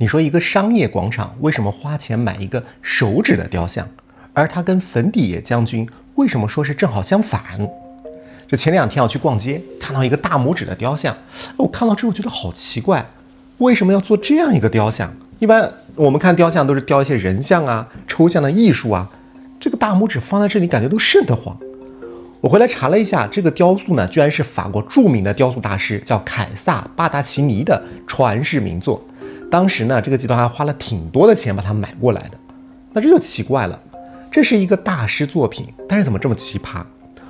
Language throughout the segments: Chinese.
你说一个商业广场为什么花钱买一个手指的雕像，而它跟粉底液将军为什么说是正好相反？这前2天我去逛街，看到一个大拇指的雕像，我看到之后觉得好奇怪，为什么要做这样一个雕像？一般我们看雕像都是雕一些人像啊、抽象的艺术啊，这个大拇指放在这里感觉都瘆得慌。我回来查了一下，这个雕塑呢，居然是法国著名的雕塑大师叫凯撒·巴达奇尼的传世名作。当时呢，这个集团还花了挺多的钱把它买过来的。那这就奇怪了，这是一个大师作品，但是怎么这么奇葩？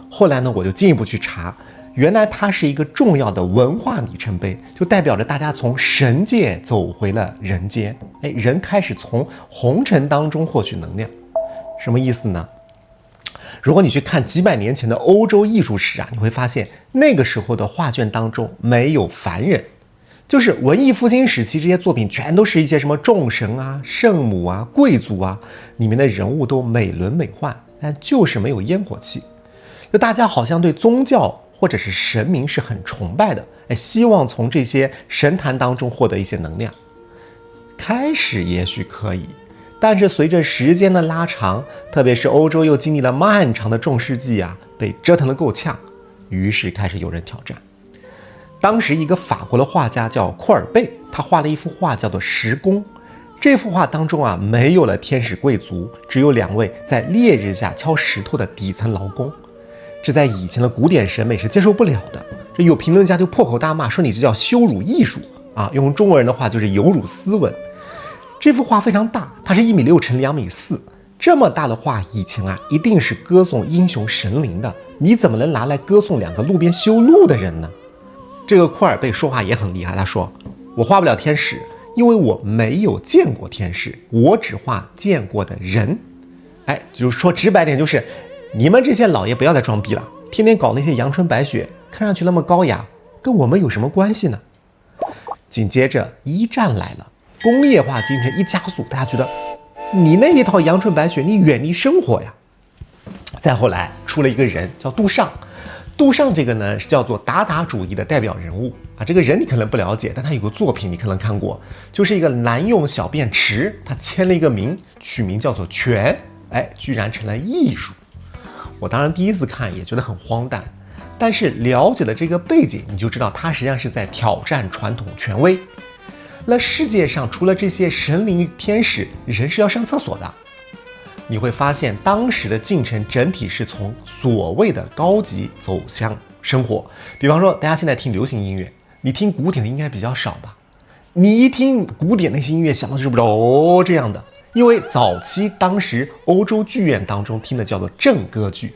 后来呢，我就进一步去查，原来它是一个重要的文化里程碑，就代表着大家从神界走回了人间。人开始从红尘当中获取能量，什么意思呢？如果你去看几百年前的欧洲艺术史啊，你会发现那个时候的画卷当中没有凡人，就是文艺复兴时期这些作品全都是一些什么众神啊、圣母啊、贵族啊，里面的人物都美轮美奂，但就是没有烟火气。就大家好像对宗教或者是神明是很崇拜的，希望从这些神坛当中获得一些能量。开始也许可以，但是随着时间的拉长，特别是欧洲又经历了漫长的中世纪啊，被折腾得够呛，于是开始有人挑战。当时一个法国的画家叫库尔贝，他画了一幅画叫做《石工》。这幅画当中啊，没有了天使贵族，只有2位在烈日下敲石头的底层劳工。这在以前的古典审美是接受不了的。这有评论家就破口大骂，说你这叫羞辱艺术啊！用中国人的话就是有辱斯文。这幅画非常大，它是1.6米乘2.4米，这么大的画以前啊，一定是歌颂英雄神灵的，你怎么能拿来歌颂2个路边修路的人呢？这个库尔贝说话也很厉害，他说：“我画不了天使，因为我没有见过天使，我只画见过的人。”就是说直白点，就是你们这些老爷不要再装逼了，天天搞那些阳春白雪，看上去那么高雅，跟我们有什么关系呢？紧接着1战来了，工业化进程一加速，大家觉得你那一套阳春白雪，你远离生活呀。再后来出了一个人叫杜尚，杜尚这个呢是叫做达达主义的代表人物啊。这个人你可能不了解，但他有个作品你可能看过，就是一个男用小便池，他签了一个名，取名叫做泉，居然成了艺术。我当然第一次看也觉得很荒诞，但是了解了这个背景，你就知道他实际上是在挑战传统权威。那世界上除了这些神灵天使，人是要上厕所的。你会发现当时的进程整体是从所谓的高级走向生活。比方说大家现在听流行音乐，你听古典的应该比较少吧？你一听古典那些音乐想到就是不是这样的，因为早期当时欧洲剧院当中听的叫做正歌剧，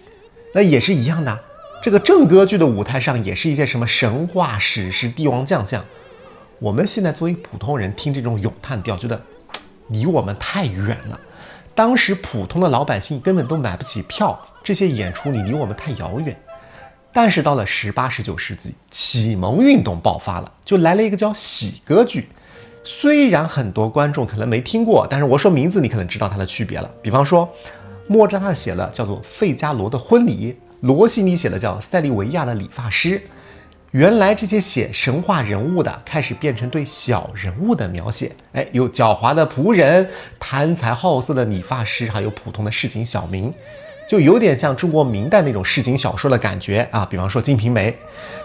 那也是一样的。这个正歌剧的舞台上也是一些什么神话史诗帝王将相。我们现在作为普通人听这种咏叹调，觉得离我们太远了。当时普通的老百姓根本都买不起票，这些演出你离我们太遥远。但是到了18、19世纪，启蒙运动爆发了，就来了一个叫喜歌剧。虽然很多观众可能没听过，但是我说名字你可能知道它的区别了。比方说莫扎特写了叫做《费加罗的婚礼》，罗西尼写的叫《塞利维亚的理发师》。原来这些写神话人物的开始变成对小人物的描写，有狡猾的仆人、贪财好色的理发师，还有普通的市井小民，就有点像中国明代那种市井小说的感觉啊。比方说《金瓶梅》。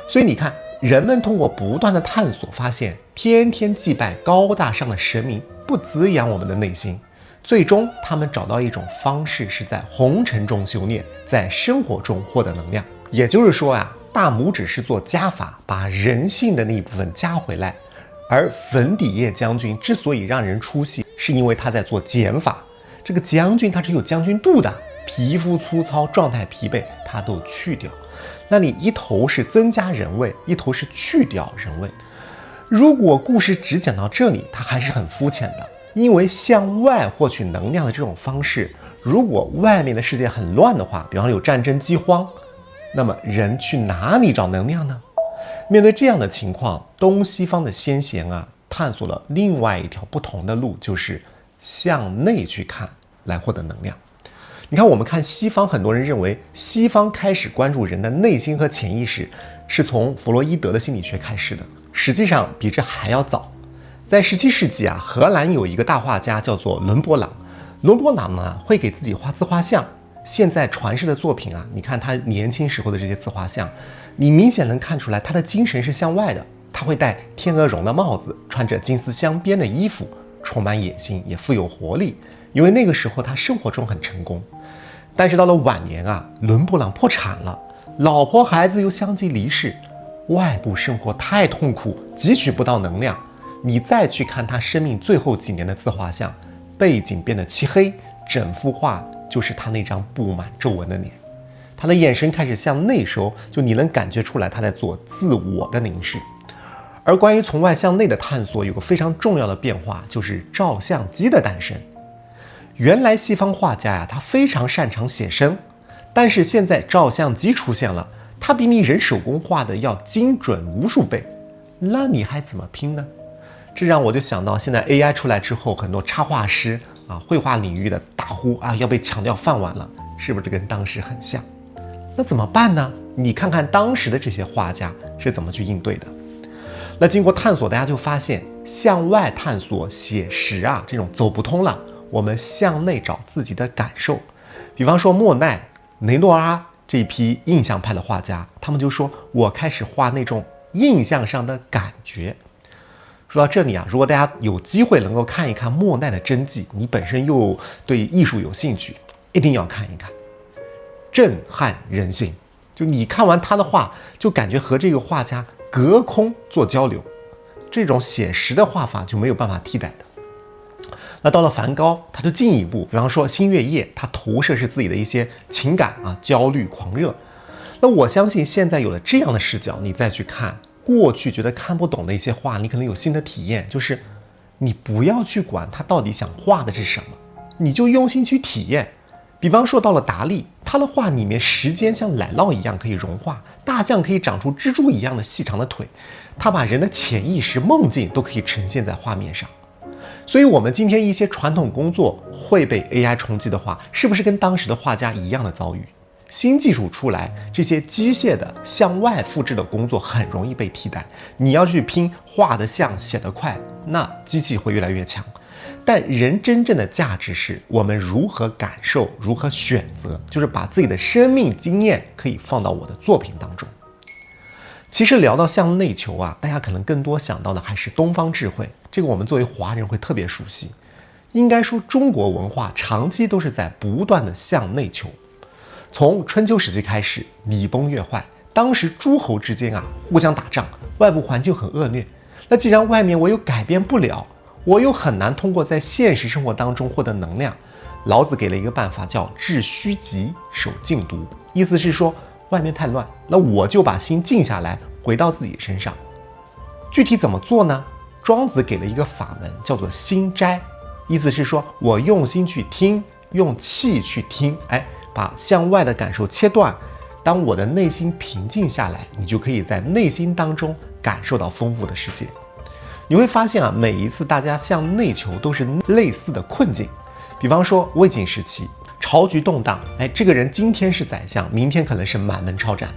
所以你看，人们通过不断的探索，发现天天祭拜高大上的神明不滋养我们的内心，最终他们找到一种方式，是在红尘中修炼，在生活中获得能量。也就是说啊，大拇指是做加法，把人性的那一部分加回来，而粉底液将军之所以让人出戏，是因为他在做减法。这个将军他只有将军肚的，皮肤粗糙、状态疲惫，他都去掉。那你一头是增加人味，一头是去掉人味。如果故事只讲到这里，它还是很肤浅的，因为向外获取能量的这种方式，如果外面的世界很乱的话，比方说有战争饥荒，那么人去哪里找能量呢？面对这样的情况，东西方的先贤啊，探索了另外一条不同的路，就是向内去看，来获得能量。你看，我们看西方，很多人认为西方开始关注人的内心和潜意识，是从弗洛伊德的心理学开始的。实际上比这还要早。在17世纪啊，荷兰有一个大画家叫做伦勃朗。伦勃朗呢会给自己画自画像。现在传世的作品啊，你看他年轻时候的这些自画像，你明显能看出来他的精神是向外的。他会戴天鹅绒的帽子，穿着金丝镶边的衣服，充满野心，也富有活力。因为那个时候他生活中很成功。但是到了晚年啊，伦勃朗破产了，老婆孩子又相继离世，外部生活太痛苦，汲取不到能量。你再去看他生命最后几年的自画像，背景变得漆黑，整幅画就是他那张布满皱纹的脸。他的眼神开始向内收，就你能感觉出来他在做自我的凝视。而关于从外向内的探索，有个非常重要的变化，就是照相机的诞生。原来西方画家呀，他非常擅长写生，但是现在照相机出现了，它比你人手工画的要精准无数倍，那你还怎么拼呢？这让我就想到，现在 AI 出来之后，很多插画师啊，绘画领域的大呼啊，要被抢掉饭碗了，是不是跟当时很像？那怎么办呢？你看看当时的这些画家是怎么去应对的。那经过探索，大家就发现向外探索写实啊，这种走不通了，我们向内找自己的感受。比方说莫奈、雷诺阿这一批印象派的画家，他们就说我开始画那种印象上的感觉。说到这里啊，如果大家有机会能够看一看莫奈的真迹，你本身又对艺术有兴趣，一定要看一看，震撼人心。就你看完他的画，就感觉和这个画家隔空做交流，这种写实的画法就没有办法替代的。那到了梵高，他就进一步，比方说《星月夜》，他投射是自己的一些情感啊，焦虑、狂热。那我相信现在有了这样的视角，你再去看过去觉得看不懂的一些画，你可能有新的体验，就是你不要去管他到底想画的是什么，你就用心去体验。比方说到了达利，他的画里面时间像奶酪一样可以融化，大象可以长出蜘蛛一样的细长的腿，他把人的潜意识、梦境都可以呈现在画面上。所以我们今天一些传统工作会被 AI 冲击的话，是不是跟当时的画家一样的遭遇？新技术出来，这些机械的向外复制的工作很容易被替代。你要去拼画得像、写得快，那机器会越来越强。但人真正的价值是我们如何感受，如何选择，就是把自己的生命经验可以放到我的作品当中。其实聊到向内求啊，大家可能更多想到的还是东方智慧，这个我们作为华人会特别熟悉。应该说中国文化长期都是在不断的向内求。从春秋时期开始，礼崩乐坏，当时诸侯之间啊互相打仗，外部环境很恶劣。那既然外面我又改变不了，我又很难通过在现实生活当中获得能量，老子给了一个办法，叫致虚极，守静笃。意思是说外面太乱，那我就把心静下来，回到自己身上。具体怎么做呢？庄子给了一个法门，叫做心斋。意思是说我用心去听，用气去听，把向外的感受切断。当我的内心平静下来，你就可以在内心当中感受到丰富的世界。你会发现啊，每一次大家向内求都是类似的困境。比方说魏晋时期，朝局动荡，这个人今天是宰相，明天可能是满门抄斩。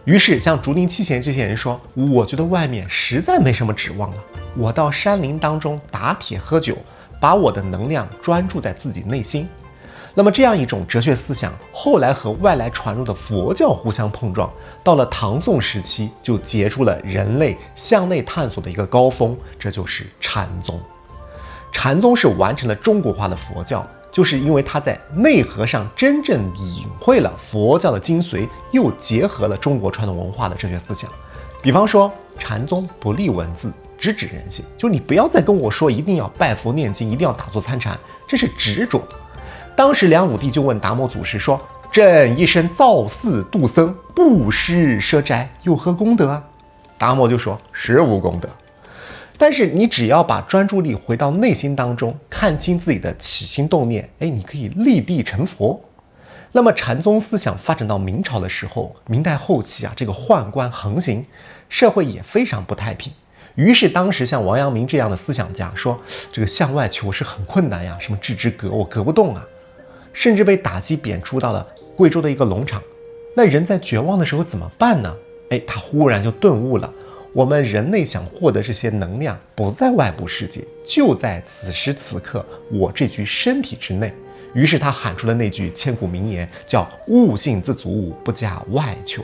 于是像竹林七贤这些人说，我觉得外面实在没什么指望了，我到山林当中打铁喝酒，把我的能量专注在自己内心。那么这样一种哲学思想，后来和外来传入的佛教互相碰撞，到了唐宋时期，就结出了人类向内探索的一个高峰，这就是禅宗。禅宗是完成了中国化的佛教，就是因为它在内核上真正领会了佛教的精髓，又结合了中国传统文化的哲学思想。比方说，禅宗不立文字，直指人心，就你不要再跟我说一定要拜佛念经，一定要打坐参禅，这是执着。当时梁武帝就问达摩祖师说，朕一生造寺度僧，布施奢斋，有何功德啊？达摩就说，实无功德。但是你只要把专注力回到内心当中，看清自己的起心动念，你可以立地成佛。那么禅宗思想发展到明朝的时候，明代后期啊，这个宦官横行，社会也非常不太平。于是当时像王阳明这样的思想家说，这个向外求是很困难呀，什么置之革，我革不动啊，甚至被打击贬出到了贵州的一个农场。那人在绝望的时候怎么办呢？他忽然就顿悟了，我们人类想获得这些能量，不在外部世界，就在此时此刻我这具身体之内。于是他喊出了那句千古名言，叫物性自足，不假外求。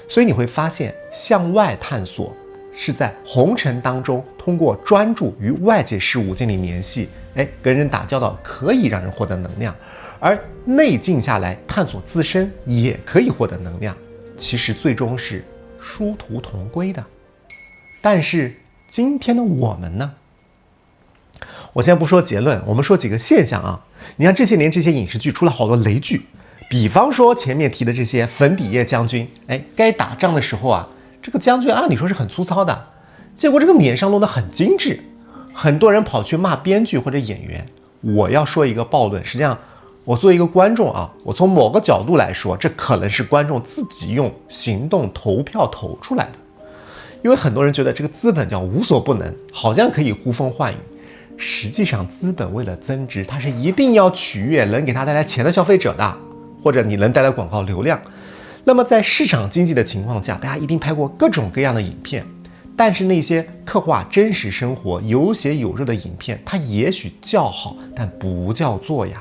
所以你会发现，向外探索是在红尘当中，通过专注与外界事物建立联系，跟人打交道可以让人获得能量，而内静下来探索自身也可以获得能量，其实最终是殊途同归的。但是今天的我们呢？我先不说结论，我们说几个现象啊。你看这些年这些影视剧出了好多雷剧，比方说前面提的这些粉底液将军，该打仗的时候啊，这个将军按理说是很粗糙的，结果这个脸上弄得很精致，很多人跑去骂编剧或者演员。我要说一个暴论，实际上我作为一个观众啊，我从某个角度来说，这可能是观众自己用行动投票投出来的。因为很多人觉得这个资本叫无所不能，好像可以呼风唤雨，实际上资本为了增值，它是一定要取悦能给它带来钱的消费者的，或者你能带来广告流量。那么在市场经济的情况下，大家一定拍过各种各样的影片，但是那些刻画真实生活有血有肉的影片，它也许叫好，但不叫座呀。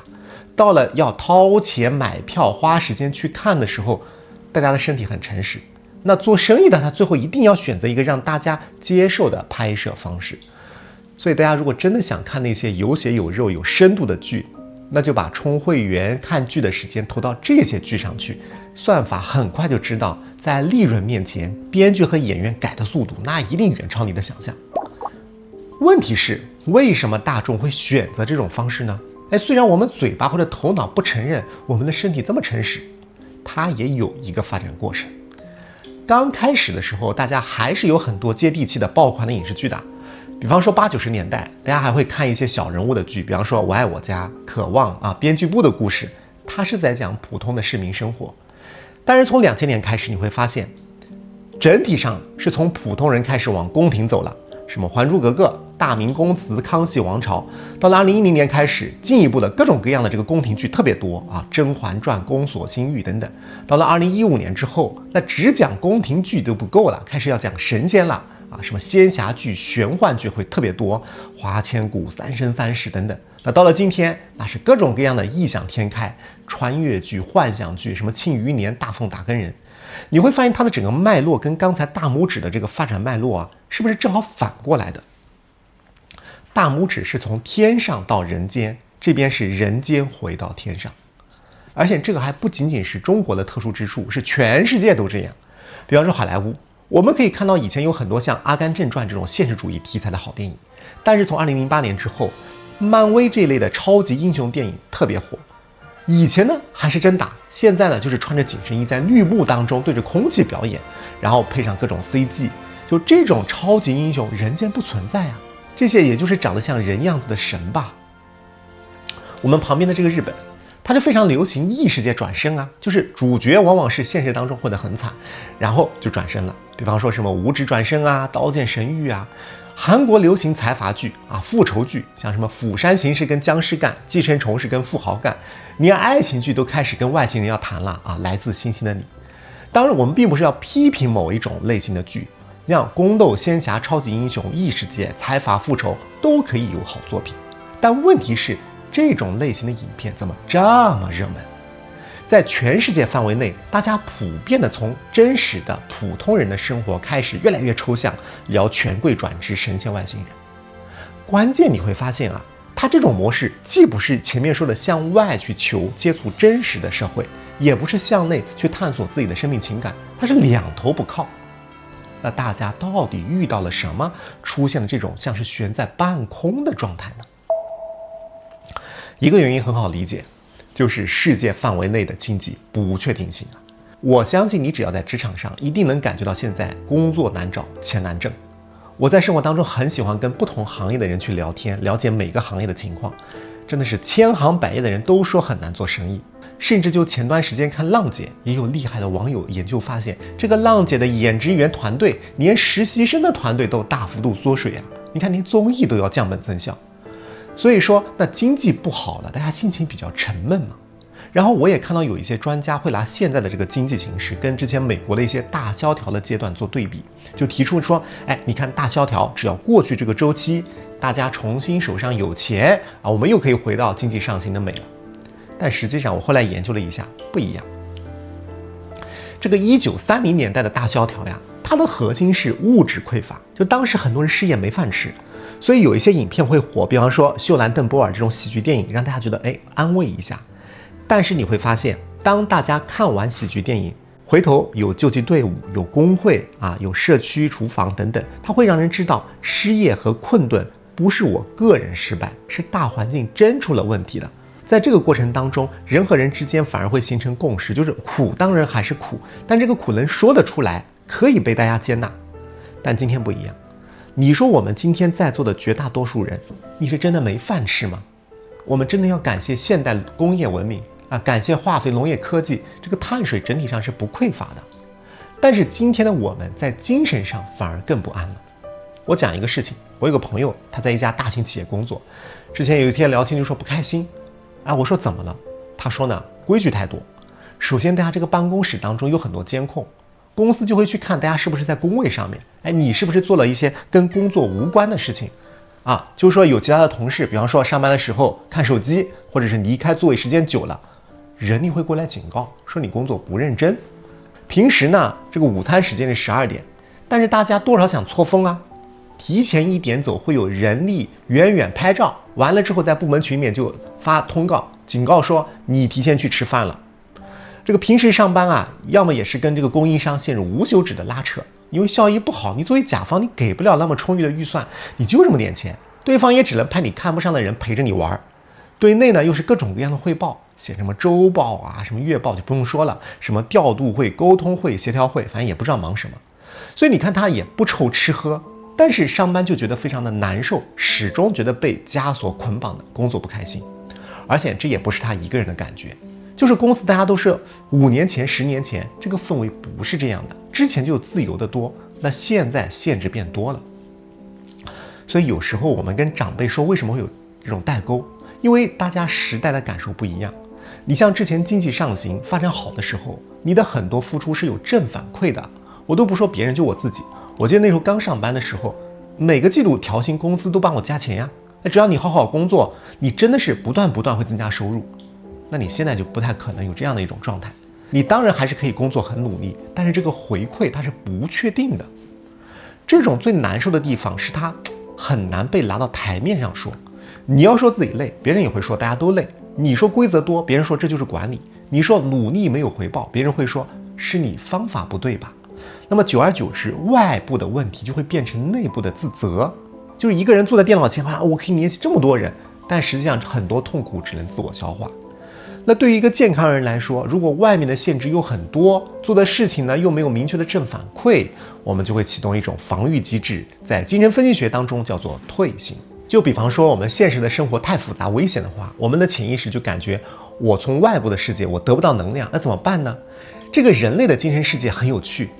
到了要掏钱买票花时间去看的时候，大家的身体很诚实，那做生意的他最后一定要选择一个让大家接受的拍摄方式。所以大家如果真的想看那些有血有肉有深度的剧，那就把充会员看剧的时间投到这些剧上去，算法很快就知道，在利润面前，编剧和演员改的速度那一定远超你的想象。问题是为什么大众会选择这种方式呢？虽然我们嘴巴或者头脑不承认，我们的身体这么诚实，它也有一个发展过程。刚开始的时候，大家还是有很多接地气的爆款的影视剧的，比方说80、90年代，大家还会看一些小人物的剧，比方说《我爱我家》、渴望啊，编剧部的故事，它是在讲普通的市民生活。但是从2000年开始，你会发现，整体上是从普通人开始往宫廷走了，什么《还珠格格》、大明宫词、康熙王朝，到了2010年开始，进一步的各种各样的这个宫廷剧特别多啊，《甄嬛传》、宫锁心玉等等。到了2015年之后，那只讲宫廷剧都不够了，开始要讲神仙了啊，什么仙侠剧、玄幻剧会特别多，《花千骨》、《三生三世》等等。那到了今天，那是各种各样的异想天开，穿越剧、幻想剧，什么《庆余年》、《大奉打更人》。你会发现它的整个脉络跟刚才大拇指的这个发展脉络啊，是不是正好反过来的？大拇指是从天上到人间，这边是人间回到天上。而且这个还不仅仅是中国的特殊之处，是全世界都这样。比方说好莱坞，我们可以看到以前有很多像《阿甘正传》这种现实主义题材的好电影，但是从2008年之后，漫威这一类的超级英雄电影特别火。以前呢还是真打，现在呢就是穿着紧身衣在绿幕当中对着空气表演，然后配上各种 CG， 就这种超级英雄人间不存在啊，这些也就是长得像人样子的神吧。我们旁边的这个日本，它就非常流行异世界转生啊，就是主角往往是现实当中混得很惨，然后就转生了，比方说什么无职转生啊、刀剑神域啊。韩国流行财阀剧啊、复仇剧，像什么《釜山行》是跟僵尸干，《寄生虫》是跟富豪干，连爱情剧都开始跟外星人要谈了啊，《来自星星的你》。当然，我们并不是要批评某一种类型的剧，像宫斗、仙侠、超级英雄、异世界、财阀、复仇都可以有好作品。但问题是，这种类型的影片怎么这么热门？在全世界范围内，大家普遍的从真实的普通人的生活开始，越来越抽象，聊权贵转职、神仙外星人。关键你会发现啊，它这种模式既不是前面说的向外去求接触真实的社会，也不是向内去探索自己的生命情感，它是两头不靠。那大家到底遇到了什么，出现了这种像是悬在半空的状态呢？一个原因很好理解，就是世界范围内的经济不确定性啊。我相信你只要在职场上，一定能感觉到现在工作难找，钱难挣。我在生活当中很喜欢跟不同行业的人去聊天，了解每个行业的情况，真的是千行百业的人都说很难做生意。甚至就前段时间看浪姐，也有厉害的网友研究发现，这个浪姐的演职员团队连实习生的团队都大幅度缩水啊！你看连综艺都要降本增效。所以说，那经济不好了，大家心情比较沉闷嘛。然后我也看到有一些专家会拿现在的这个经济形势跟之前美国的一些大萧条的阶段做对比，就提出说，你看大萧条只要过去这个周期，大家重新手上有钱啊，我们又可以回到经济上行的美了。但实际上我后来研究了一下，不一样。这个1930年代的大萧条呀，它的核心是物质匮乏，就当时很多人失业没饭吃，所以有一些影片会火，比方说秀兰邓波尔这种喜剧电影，让大家觉得安慰一下。但是你会发现，当大家看完喜剧电影，回头有救济队伍，有工会啊，有社区厨房等等，它会让人知道失业和困顿不是我个人失败，是大环境真出了问题的。在这个过程当中，人和人之间反而会形成共识，就是苦当然还是苦，但这个苦能说得出来，可以被大家接纳。但今天不一样，你说我们今天在座的绝大多数人，你是真的没饭吃吗？我们真的要感谢现代工业文明啊，感谢化肥、农业科技，这个碳水整体上是不匮乏的。但是今天的我们在精神上反而更不安了。我讲一个事情，我有个朋友，他在一家大型企业工作，之前有一天聊天就说不开心。我说怎么了？他说呢，规矩太多。首先，大家这个办公室当中有很多监控，公司就会去看大家是不是在工位上面，你是不是做了一些跟工作无关的事情啊？就是说有其他的同事，比方说上班的时候看手机，或者是离开座位时间久了，人力会过来警告，说你工作不认真。平时呢，这个午餐时间是12点，但是大家多少想错峰啊，提前1点走，会有人力远远拍照，完了之后在部门群里面就发通告警告说你提前去吃饭了。这个平时上班啊，要么也是跟这个供应商陷入无休止的拉扯，因为效益不好，你作为甲方你给不了那么充裕的预算，你就这么点钱，对方也只能派你看不上的人陪着你玩。对内呢又是各种各样的汇报，写什么周报啊，什么月报就不用说了，什么调度会、沟通会、协调会，反正也不知道忙什么。所以你看他也不愁吃喝，但是上班就觉得非常的难受，始终觉得被枷锁捆绑的，工作不开心。而且这也不是他一个人的感觉，就是公司大家都是5年前、10年前这个氛围不是这样的，之前就自由的多，那现在限制变多了。所以有时候我们跟长辈说为什么会有这种代沟，因为大家时代的感受不一样。你像之前经济上行发展好的时候，你的很多付出是有正反馈的，我都不说别人，就我自己。我记得那时候刚上班的时候，每个季度调薪公司都帮我加钱呀。只要你好好工作，你真的是不断会增加收入。那你现在就不太可能有这样的一种状态。你当然还是可以工作很努力，但是这个回馈它是不确定的。这种最难受的地方是它很难被拿到台面上说。你要说自己累，别人也会说大家都累。你说规则多，别人说这就是管理。你说努力没有回报，别人会说是你方法不对吧。那么久而久之，外部的问题就会变成内部的自责。就是一个人坐在电脑前，我可以联系这么多人，但实际上很多痛苦只能自我消化。那对于一个健康人来说，如果外面的限制又很多，做的事情呢又没有明确的正反馈，我们就会启动一种防御机制，在精神分析学当中叫做退行。就比方说我们现实的生活太复杂危险的话，我们的潜意识就感觉我从外部的世界我得不到能量，那怎么办呢？这个人类的精神世界很有趣，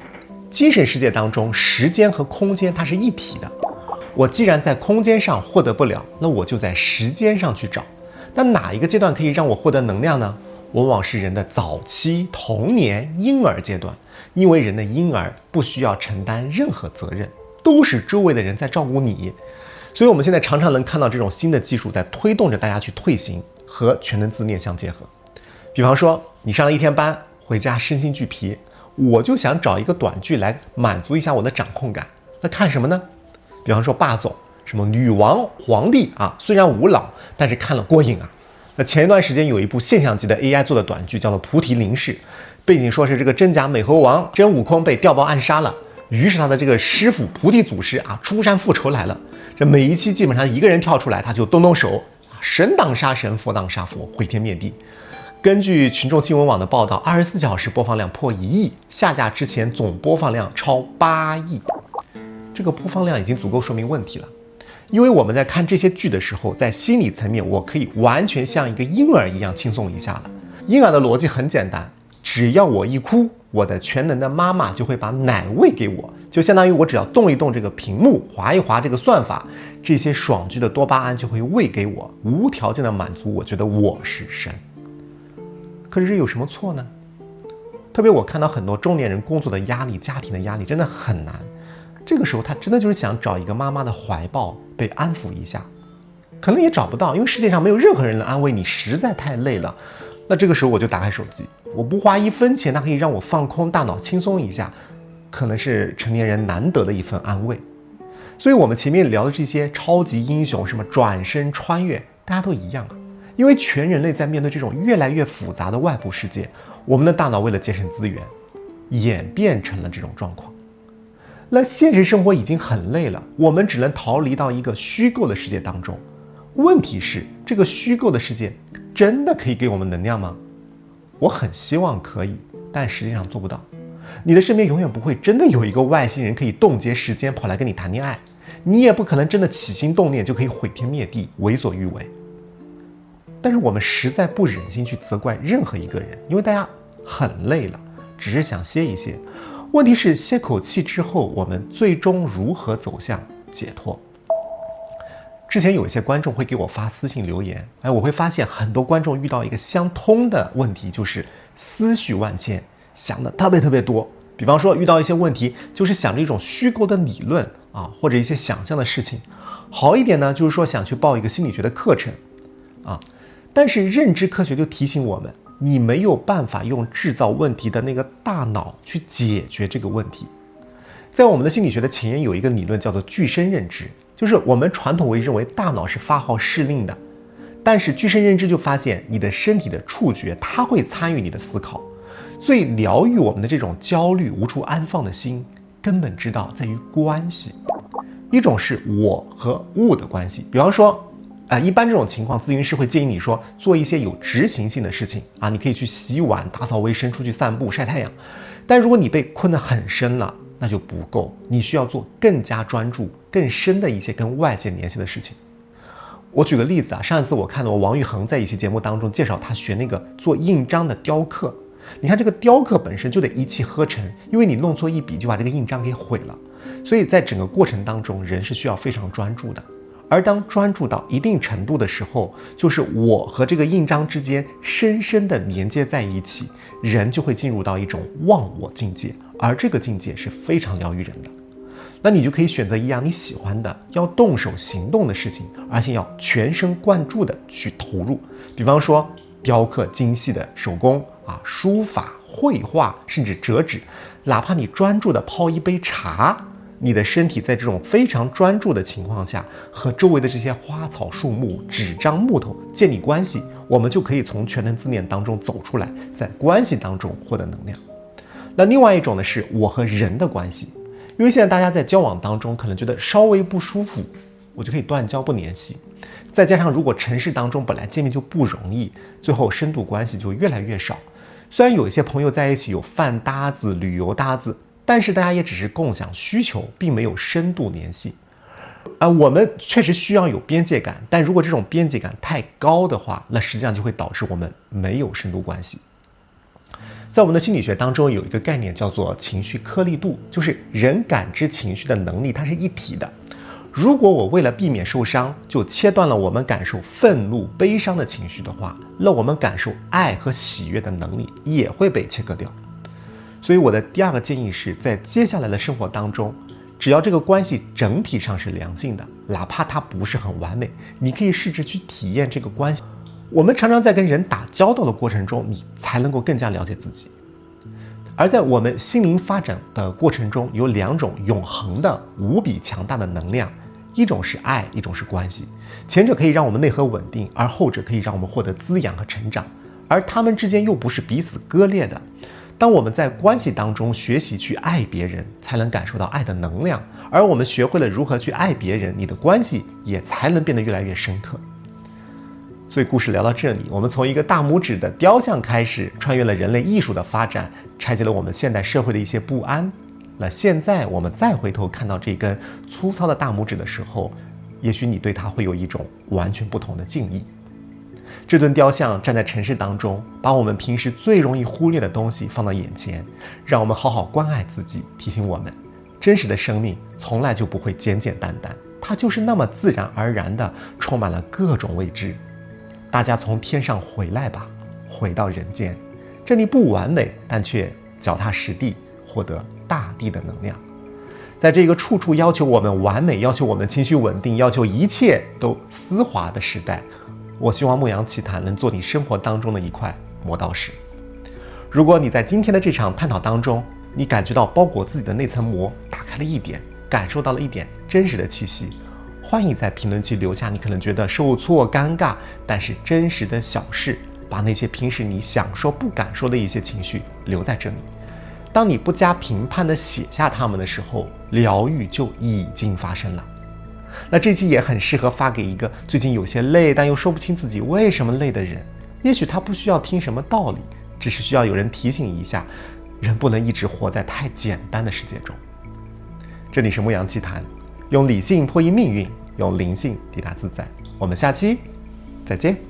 精神世界当中时间和空间它是一体的。我既然在空间上获得不了，那我就在时间上去找。那哪一个阶段可以让我获得能量呢？往往是人的早期童年婴儿阶段，因为人的婴儿不需要承担任何责任，都是周围的人在照顾你。所以我们现在常常能看到这种新的技术在推动着大家去退行和全能自恋相结合。比方说你上了一天班回家身心俱疲，我就想找一个短剧来满足一下我的掌控感，那看什么呢？比方说霸总，什么女王、皇帝啊，虽然无脑，但是看了过瘾啊。那前一段时间有一部现象级的 AI 做的短剧，叫做《菩提林氏》，背景说是这个真假美猴王真悟空被调包暗杀了，于是他的这个师傅菩提祖师啊出山复仇来了。这每一期基本上一个人跳出来，他就动手，神挡杀神，佛挡杀佛，毁天灭地。根据群众新闻网的报道，24小时播放量破1亿，下架之前总播放量超8亿。这个播放量已经足够说明问题了，因为我们在看这些剧的时候，在心理层面我可以完全像一个婴儿一样轻松一下了。婴儿的逻辑很简单，只要我一哭，我的全能的妈妈就会把奶喂给我，就相当于我只要动一动这个屏幕，划一划这个算法，这些爽剧的多巴胺就会喂给我，无条件的满足我觉得我是神。可是这有什么错呢？特别我看到很多中年人工作的压力、家庭的压力真的很难，这个时候他真的就是想找一个妈妈的怀抱被安抚一下，可能也找不到，因为世界上没有任何人能安慰你，实在太累了。那这个时候我就打开手机，我不花1分钱，它可以让我放空大脑，轻松一下，可能是成年人难得的一份安慰。所以我们前面聊的这些超级英雄，什么转身穿越，大家都一样，因为全人类在面对这种越来越复杂的外部世界，我们的大脑为了节省资源，演变成了这种状况。那现实生活已经很累了，我们只能逃离到一个虚构的世界当中。问题是，这个虚构的世界真的可以给我们能量吗？我很希望可以，但实际上做不到。你的身边永远不会真的有一个外星人可以冻结时间跑来跟你谈恋爱，你也不可能真的起心动念就可以毁天灭地，为所欲为。但是我们实在不忍心去责怪任何一个人，因为大家很累了，只是想歇一歇。问题是歇口气之后，我们最终如何走向解脱？之前有一些观众会给我发私信留言，我会发现很多观众遇到一个相通的问题，就是思绪万千，想的特别多。比方说遇到一些问题，就是想着一种虚构的理论或者一些想象的事情。好一点呢，就是说想去报一个心理学的课程但是认知科学就提醒我们，你没有办法用制造问题的那个大脑去解决这个问题。在我们的心理学的前沿有一个理论叫做具身认知，就是我们传统认为大脑是发号施令的，但是具身认知就发现你的身体的触觉它会参与你的思考。所以疗愈我们的这种焦虑无处安放的心，根本之道在于关系。一种是我和物的关系，比方说一般这种情况，咨询师会建议你说做一些有执行性的事情你可以去洗碗、打扫卫生、出去散步、晒太阳。但如果你被困得很深了，那就不够，你需要做更加专注、更深的一些跟外界联系的事情。我举个例子上一次我看到王玉衡在一期节目当中介绍他学那个做印章的雕刻。你看这个雕刻本身就得一气呵成，因为你弄错一笔就把这个印章给毁了。所以在整个过程当中，人是需要非常专注的。而当专注到一定程度的时候，就是我和这个印章之间深深的连接在一起，人就会进入到一种忘我境界，而这个境界是非常疗愈人的。那你就可以选择一样你喜欢的、要动手行动的事情，而且要全神贯注的去投入。比方说雕刻精细的手工书法、绘画，甚至折纸，哪怕你专注的泡一杯茶，你的身体在这种非常专注的情况下，和周围的这些花草树木、纸张木头建立关系，我们就可以从全能自恋当中走出来，在关系当中获得能量。那另外一种呢，是我和人的关系。因为现在大家在交往当中可能觉得稍微不舒服，我就可以断交不联系。再加上如果城市当中本来见面就不容易，最后深度关系就越来越少。虽然有一些朋友在一起有饭搭子、旅游搭子，但是大家也只是共享需求，并没有深度联系。我们确实需要有边界感，但如果这种边界感太高的话，那实际上就会导致我们没有深度关系。在我们的心理学当中有一个概念叫做情绪颗粒度，就是人感知情绪的能力它是一体的。如果我为了避免受伤，就切断了我们感受愤怒、悲伤的情绪的话，那我们感受爱和喜悦的能力也会被切割掉。所以我的第二个建议是，在接下来的生活当中，只要这个关系整体上是良性的，哪怕它不是很完美，你可以试着去体验这个关系。我们常常在跟人打交道的过程中，你才能够更加了解自己。而在我们心灵发展的过程中，有两种永恒的无比强大的能量，一种是爱，一种是关系。前者可以让我们内核稳定，而后者可以让我们获得滋养和成长，而它们之间又不是彼此割裂的。当我们在关系当中学习去爱别人，才能感受到爱的能量，而我们学会了如何去爱别人，你的关系也才能变得越来越深刻。所以故事聊到这里，我们从一个大拇指的雕像开始，穿越了人类艺术的发展，拆解了我们现代社会的一些不安。那现在我们再回头看到这根粗糙的大拇指的时候，也许你对它会有一种完全不同的敬意。这尊雕像站在城市当中，把我们平时最容易忽略的东西放到眼前，让我们好好关爱自己，提醒我们真实的生命从来就不会简简单单，它就是那么自然而然的充满了各种未知。大家从天上回来吧，回到人间。这里不完美，但却脚踏实地，获得大地的能量。在这个处处要求我们完美，要求我们情绪稳定，要求一切都丝滑的时代，我希望牧羊奇谈能做你生活当中的一块磨刀石。如果你在今天的这场探讨当中，你感觉到包裹自己的那层膜打开了一点，感受到了一点真实的气息，欢迎在评论区留下你可能觉得受挫、尴尬，但是真实的小事，把那些平时你想说不敢说的一些情绪留在这里。当你不加评判的写下它们的时候，疗愈就已经发生了。那这期也很适合发给一个最近有些累但又说不清自己为什么累的人。也许他不需要听什么道理，只是需要有人提醒一下，人不能一直活在太简单的世界中。这里是牧羊奇谈，用理性破译命运，用灵性抵达自在。我们下期再见。